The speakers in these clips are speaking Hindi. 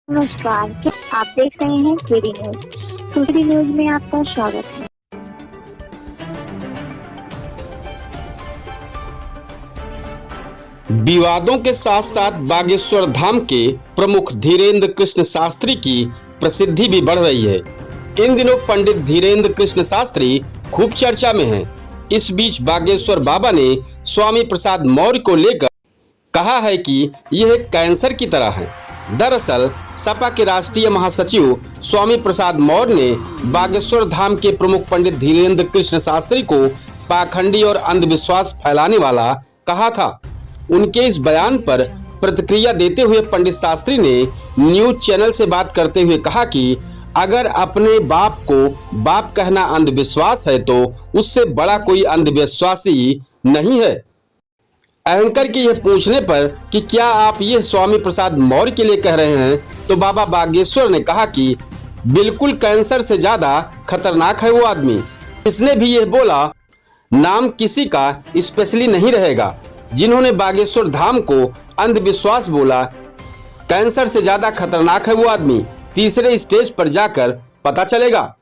नमस्कार, क्या आप देख रहे हैं केडी न्यूज। केडी न्यूज में आपका स्वागत है। विवादों के साथ साथ बागेश्वर धाम के प्रमुख धीरेन्द्र कृष्ण शास्त्री की प्रसिद्धि भी बढ़ रही है। इन दिनों पंडित धीरेन्द्र कृष्ण शास्त्री खूब चर्चा में हैं। इस बीच बागेश्वर बाबा ने स्वामी प्रसाद मौर्य को लेकर कहा है कि यह कैंसर की तरह है। दरअसल सपा के राष्ट्रीय महासचिव स्वामी प्रसाद मौर्य ने बागेश्वर धाम के प्रमुख पंडित धीरेन्द्र कृष्ण शास्त्री को पाखंडी और अंधविश्वास फैलाने वाला कहा था। उनके इस बयान पर प्रतिक्रिया देते हुए पंडित शास्त्री ने न्यूज चैनल से बात करते हुए कहा कि अगर अपने बाप को बाप कहना अंधविश्वास है तो उससे बड़ा कोई अंधविश्वासी नहीं है। एंकर के यह पूछने पर कि क्या आप ये स्वामी प्रसाद मौर्य के लिए कह रहे हैं, तो बाबा बागेश्वर ने कहा कि बिल्कुल कैंसर से ज्यादा खतरनाक है वो आदमी। इसने भी यह बोला, नाम किसी का स्पेशली नहीं रहेगा। जिन्होंने बागेश्वर धाम को अंधविश्वास बोला, कैंसर से ज्यादा खतरनाक है वो आदमी। तीसरे स्टेज पर जाकर पता चलेगा।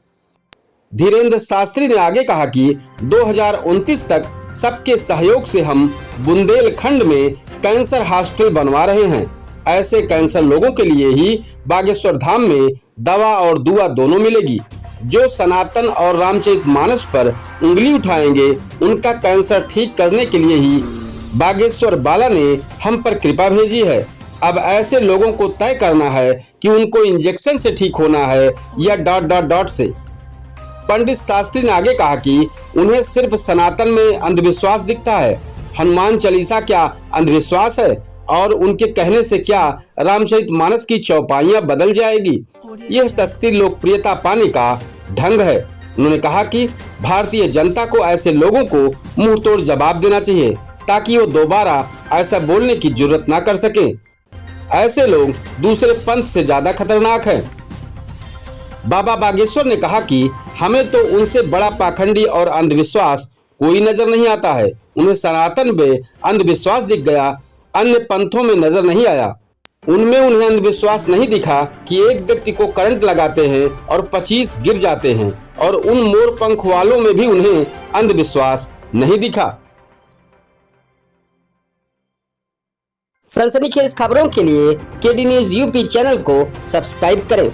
धीरेन्द्र शास्त्री ने आगे कहा कि 2029 तक सबके सहयोग से हम बुंदेलखंड में कैंसर हॉस्पिटल बनवा रहे हैं। ऐसे कैंसर लोगों के लिए ही बागेश्वर धाम में दवा और दुआ दोनों मिलेगी। जो सनातन और रामचरितमानस पर उंगली उठाएंगे उनका कैंसर ठीक करने के लिए ही बागेश्वर बाला ने हम पर कृपा भेजी है। अब ऐसे लोगों को तय करना है कि उनको इंजेक्शन से ठीक होना है या ... से। पंडित शास्त्री ने आगे कहा कि उन्हें सिर्फ सनातन में अंधविश्वास दिखता है। हनुमान चालीसा क्या अंधविश्वास है? और उनके कहने से क्या रामचरितमानस की चौपाइयां बदल जाएगी? यह सस्ती लोकप्रियता पाने का ढंग है। उन्होंने कहा कि भारतीय जनता को ऐसे लोगों को मुंह तोड़ जवाब देना चाहिए ताकि वो दोबारा ऐसा बोलने की जरूरत ना कर सके। ऐसे लोग दूसरे पंथ से ज्यादा खतरनाक हैं। बाबा बागेश्वर ने कहा कि हमें तो उनसे बड़ा पाखंडी और अंधविश्वास कोई नजर नहीं आता है। उन्हें सनातन में अंधविश्वास दिख गया, अन्य पंथों में नजर नहीं आया। उनमें उन्हें अंधविश्वास नहीं दिखा कि एक व्यक्ति को करंट लगाते हैं और 25 गिर जाते हैं, और उन मोर पंख वालों में भी उन्हें अंधविश्वास नहीं दिखा। सनसनीखेज खबरों के लिए केडी न्यूज यूपी चैनल को सब्सक्राइब करें।